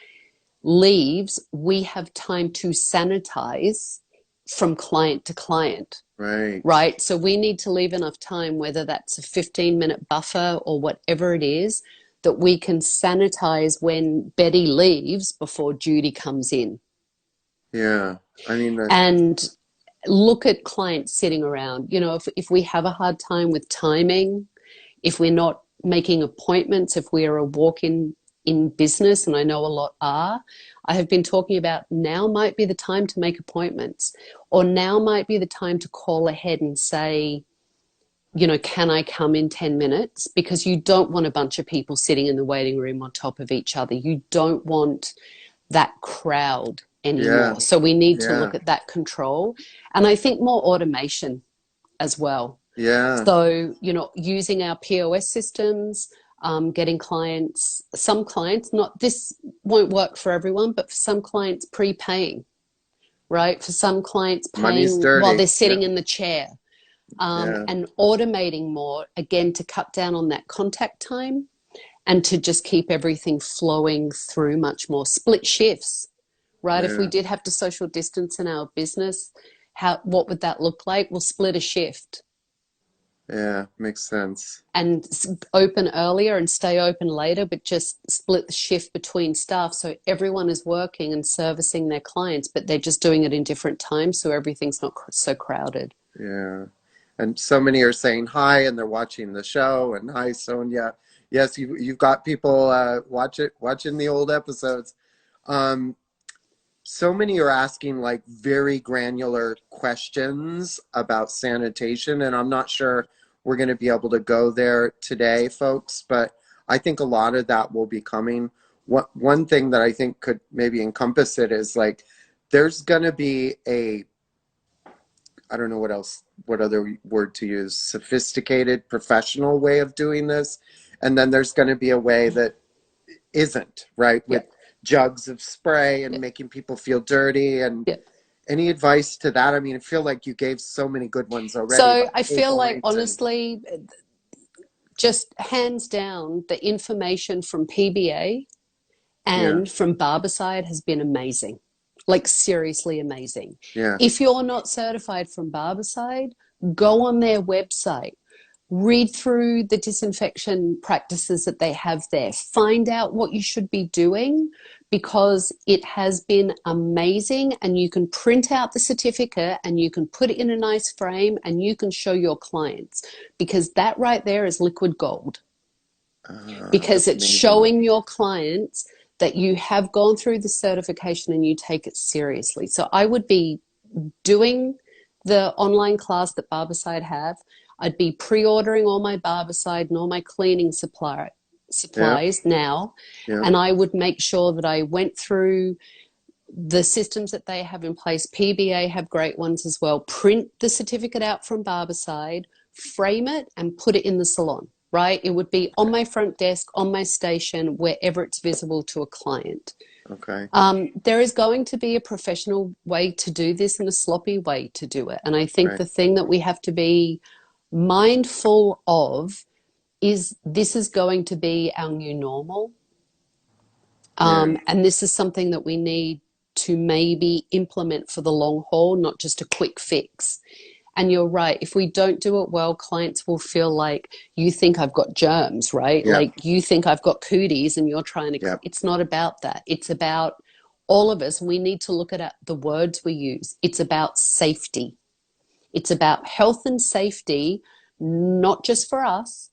leaves, we have time to sanitize from client to client, Right. right? So we need to leave enough time, whether that's a 15-minute buffer or whatever it is, that we can sanitize when Betty leaves before Judy comes in. Yeah. I mean that. And look at clients sitting around. You know, if we have a hard time with timing, if we're not making appointments, if we are a walk-in in business, and I know a lot are, I have been talking about now might be the time to make appointments, or now might be the time to call ahead and say, you know, can I come in 10 minutes? Because you don't want a bunch of people sitting in the waiting room on top of each other. You don't want that crowd Yeah. anymore. So we need to Yeah. look at that control. And I think more automation as well. Yeah. So, you know, using our POS systems, getting clients, some clients, not this won't work for everyone, but for some clients, prepaying, right? For some clients, Money's paying while dirty. they're Yeah. sitting in the chair, Yeah. and automating more, again, to cut down on that contact time and to just keep everything flowing through much more. Split shifts, right? If we Yeah. did have to social distance in our business, what would that look like? We'll split a shift Yeah. Makes sense. and open earlier and stay open later, but just split the shift between staff so everyone is working and servicing their clients, but they're just doing it in different times so everything's not so crowded. Yeah. And so many are saying hi and they're watching the show. And hi, Sonia. Yes, you've got people watching the old episodes. Um, so many are asking like very granular questions about sanitation, and I'm not sure we're going to be able to go there today, folks, but I think a lot of that will be coming. One thing that I think could maybe encompass it is like there's going to be a, I don't know what other word to use, sophisticated professional way of doing this, and then there's going to be a way that isn't, right? With Yep. jugs of spray and Yep. making people feel dirty. And Yep. any advice to that? I mean, I feel like you gave so many good ones already So about I pay feel like, points and honestly, just hands down, the information from PBA yeah, and from Barbicide has been amazing. Like seriously amazing. yeah, If you're not certified from Barbicide, go on their website, read through the disinfection practices that they have there, find out what you should be doing, because it has been amazing. And you can print out the certificate and you can put it in a nice frame and you can show your clients, because that right there is liquid gold, because that's it's amazing. showing your clients that you have gone through the certification and you take it seriously. So I would be doing the online class that Barbicide have. I'd be pre-ordering all my Barbicide and all my cleaning Yeah, supplies now, yeah, and I would make sure that I went through the systems that they have in place. PBA have great ones as well. Print the certificate out from Barbicide, frame it, and put it in the salon. right? It would be on my front desk, on my station, wherever it's visible to a client. Okay. There is going to be a professional way to do this and a sloppy way to do it. And I think Right. the thing that we have to be mindful of is this is going to be our new normal. Yeah. And this is something that we need to maybe implement for the long haul, not just a quick fix. And you're right, if we don't do it well, clients will feel like you think I've got germs, right? Yeah. Like you think I've got cooties and you're trying to, Yeah. it's not about that. It's about all of us. We need to look at the words we use. It's about safety. It's about health and safety, not just for us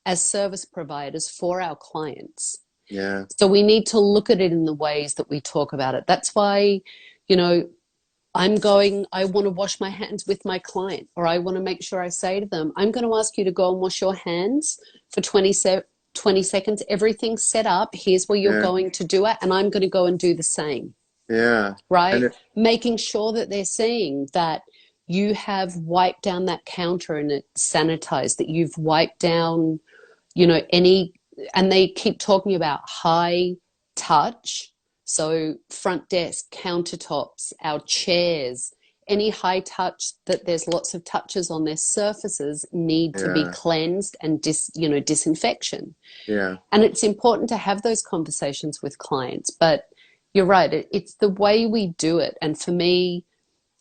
as service providers, for our clients. Yeah. So we need to look at it in the ways that we talk about it. That's why, you know, I want to wash my hands with my client, or I want to make sure I say to them, I'm going to ask you to go and wash your hands for 20 seconds. Everything's set up. Here's where you're Yeah. going to do it. And I'm going to go and do the same. Yeah. And Right? it, Making sure that they're seeing that you have wiped down that counter and it's sanitized, that you've wiped down, and they keep talking about high touch. So front desk, countertops, our chairs, any high touch that there's lots of touches on their surfaces need to be yeah. cleansed and disinfection. Yeah. And it's important to have those conversations with clients. But you're right, it's the way we do it. And for me,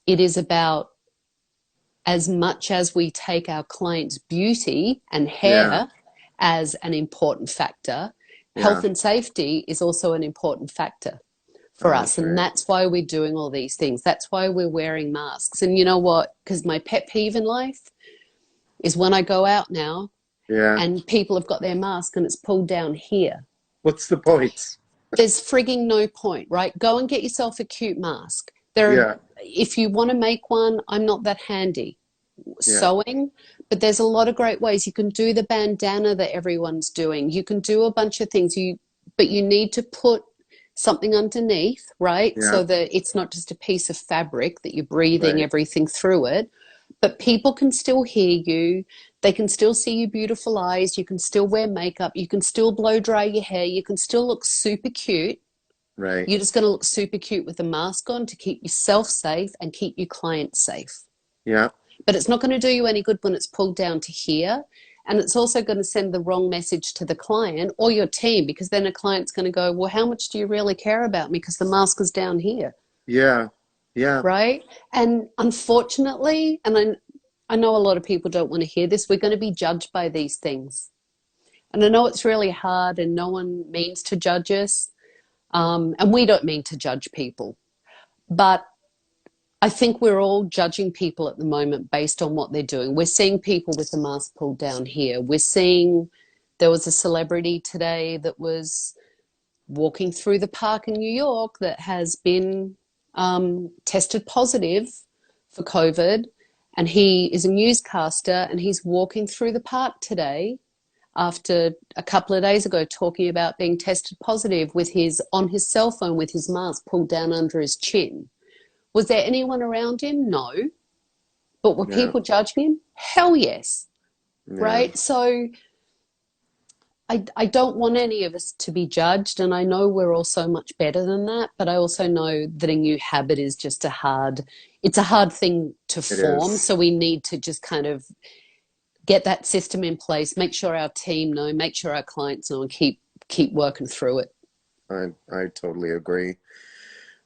it is about, as much as we take our clients' beauty and Yeah. hair as an important factor, Yeah. health and safety is also an important factor for I us. And agree. that's why we're doing all these things. That's why we're wearing masks. And you know what? Because my pet peeve in life is when I go out now Yeah. and people have got their mask and it's pulled down here. What's the point? There's frigging no point, right? Go and get yourself a cute mask. Yeah. If you want to make one, I'm not that handy. Yeah. Sewing, but there's a lot of great ways. You can do the bandana that everyone's doing. You can do a bunch of things. But you need to put something underneath, right? Yeah. So that it's not just a piece of fabric that you're breathing Right. everything through it, but people can still hear you. They can still see your beautiful eyes. You can still wear makeup. You can still blow dry your hair. You can still look super cute. Right. You're just going to look super cute with a mask on to keep yourself safe and keep your clients safe. Yeah. But it's not going to do you any good when it's pulled down to here. And it's also going to send the wrong message to the client or your team, because then a client's going to go, well, how much do you really care about me? Because the mask is down here. Yeah. Yeah. Right. And unfortunately, and I know a lot of people don't want to hear this, we're going to be judged by these things. And I know it's really hard and no one means to judge us. And we don't mean to judge people. But I think we're all judging people at the moment based on what they're doing. We're seeing people with the mask pulled down here. There was a celebrity today that was walking through the park in New York that has been tested positive for COVID. And he is a newscaster and he's walking through the park today after a couple of days ago talking about being tested positive on his cell phone with his mask pulled down under his chin. Was there anyone around him? No. But were Yeah. people judging him? Hell yes. Yeah. Right? So I don't want any of us to be judged. And I know we're all so much better than that. But I also know that a new habit is just it's a hard thing to It form. is. So we need to just kind of get that system in place, make sure our team know, make sure our clients know, and keep working through it. I totally agree.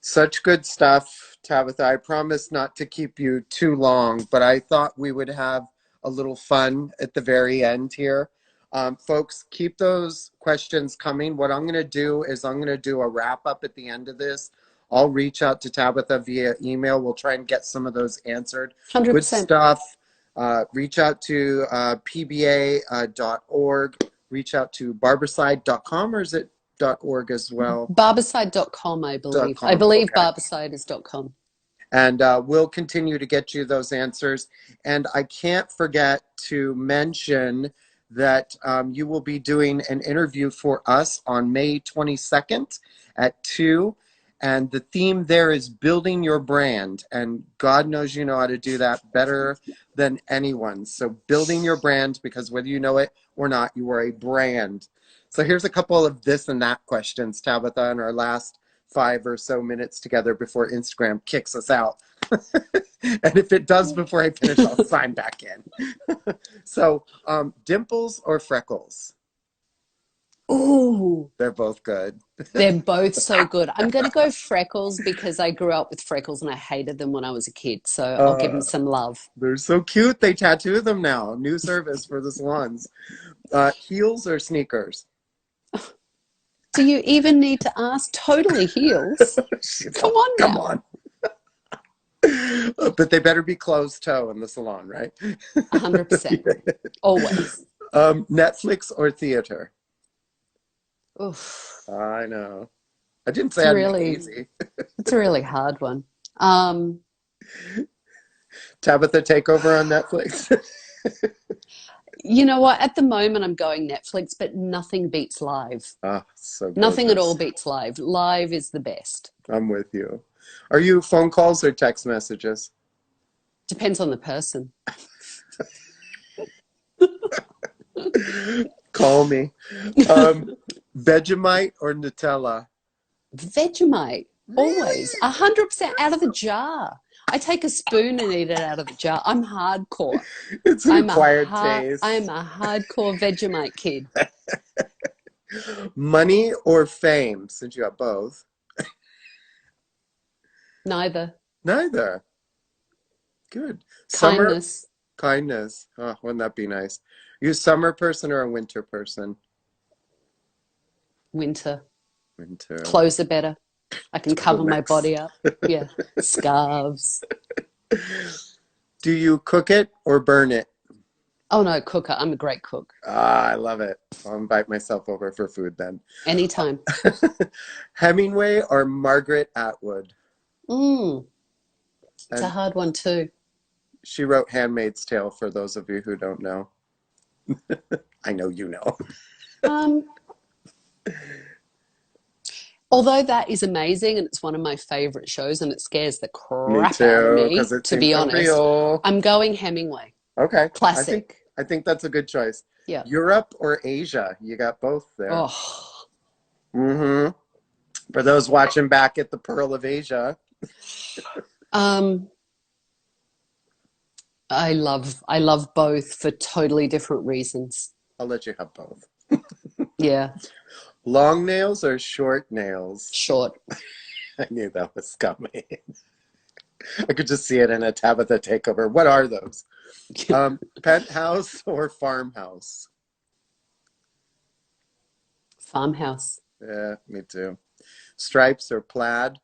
Such good stuff, Tabitha. I promise not to keep you too long, but I thought we would have a little fun at the very end here. Folks, keep those questions coming. What I'm going to do is I'm going to do a wrap up at the end of this. I'll reach out to Tabitha via email. We'll try and get some of those answered. Good 100%. stuff. Reach out to pba.org. Reach out to barberside.com, or is it .org as well? Barbicide.com, I believe. I .com. believe Okay. Barbicide is .com. And we'll continue to get you those answers. And I can't forget to mention that you will be doing an interview for us on May 22nd at 2. And the theme there is building your brand. And God knows you know how to do that better than anyone. So building your brand, because whether you know it or not, you are a brand. So here's a couple of this and that questions, Tabatha, in our last 5 or so minutes together before Instagram kicks us out. And if it does before I finish, I'll sign back in. So dimples or freckles? Ooh, They're both good. they're both so good. I'm going to go freckles because I grew up with freckles and I hated them when I was a kid. So I'll give them Uh, some love. they're so cute. They tattoo them now. New service for the salons. Heels or sneakers? Do you even need to ask? Totally heels. Come on Come now. on. But they better be closed toe in the salon, right? 100%. Always. Netflix or theater? Oof. I know. I didn't It's say a I'd make it really, easy. it's a really hard one. Um, Tabatha takeover on Netflix. you know what? At the moment, I'm going Netflix, but nothing beats live. Ah, so Nothing at all gorgeous. beats live. Live is the best. I'm with you. Are you phone calls or text messages? Depends on the person. Call me. Vegemite or Nutella? Vegemite, always. Really? 100% out of the jar. I take a spoon and eat it out of the jar. I'm hardcore. It's an acquired I'm taste. a hardcore Vegemite kid. Money or fame? Since you got both. Neither. Neither. Good. Summer Kindness, kindness. Oh, wouldn't that be nice? You a summer person or a winter person? winter. Winter. Clothes are better. I can cover my Turtlenecks. body up. Yeah. Scarves. Do you cook it or burn it? Oh no, cooker. I'm a great cook. Ah, I love it. I'll invite myself over for food then. Anytime. Hemingway or Margaret Atwood? Mm, it's a And hard one too. she wrote Handmaid's Tale for those of you who don't know. I know you know. Um, although that is amazing and it's one of my favorite shows and it scares the Me crap out of too, because me, it to seems be so honest, real. I'm going Hemingway. Okay. Classic. I think that's a good choice. Yeah. Europe or Asia? You got both there. Oh, Mm-hmm. For those watching back at the Pearl of Asia, um, I love both for totally different reasons. I'll let you have both. Yeah, Long nails or short nails? short. I knew that was coming. I could just see it in a Tabatha takeover. What are those? Penthouse or farmhouse? Farmhouse. Yeah, me too. Stripes or plaid?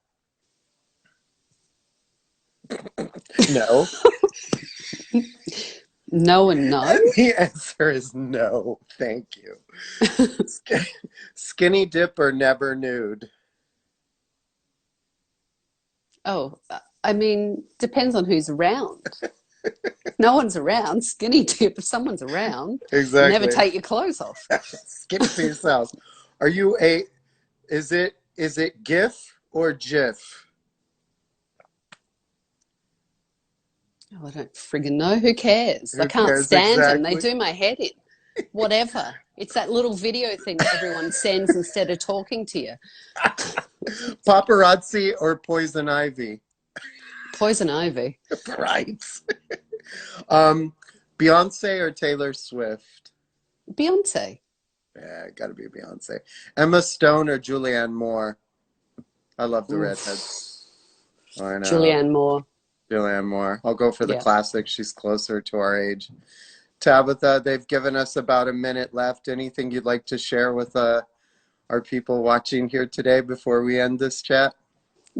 No. No and no. The answer is no. Thank you. Skinny dip or never nude? Oh, I mean, depends on who's around. If no one's around, skinny dip. If someone's around, never Exactly. take your clothes off. Skinny for yourself. Are you a, is it GIF or GIF? Oh, I don't friggin' know. Who cares? I Who can't cares stand them. They exactly? do my head in. Whatever. It's that little video thing that everyone sends instead of talking to you. Paparazzi or poison ivy? Poison ivy. Right. Um, Beyonce or Taylor Swift? Beyonce. Yeah, gotta be Beyonce. Emma Stone or Julianne Moore? I love the redheads. Oof. I know. Julianne Moore. Julianne Moore. I'll go for the Yeah. classic. She's closer to our age. Tabatha, they've given us about a minute left. Anything you'd like to share with our people watching here today before we end this chat?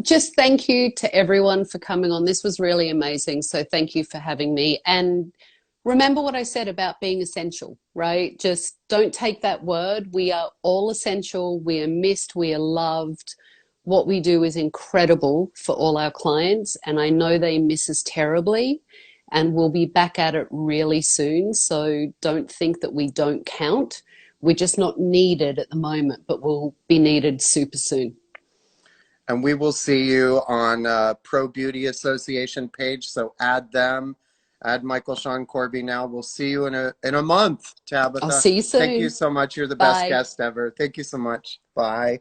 Just thank you to everyone for coming on. This was really amazing. So thank you for having me. And remember what I said about being essential, right? Just don't take that word. We are all essential. We are missed. We are loved. What we do is incredible for all our clients. And I know they miss us terribly. And we'll be back at it really soon. So don't think that we don't count. We're just not needed at the moment, but we'll be needed super soon. And we will see you on Pro Beauty Association page. So add them, add Michael Sean Corby now. We'll see you in a month, I'll Tabatha. see you Thank you soon. so much. You're the best Bye. guest ever. Thank you so much. Bye.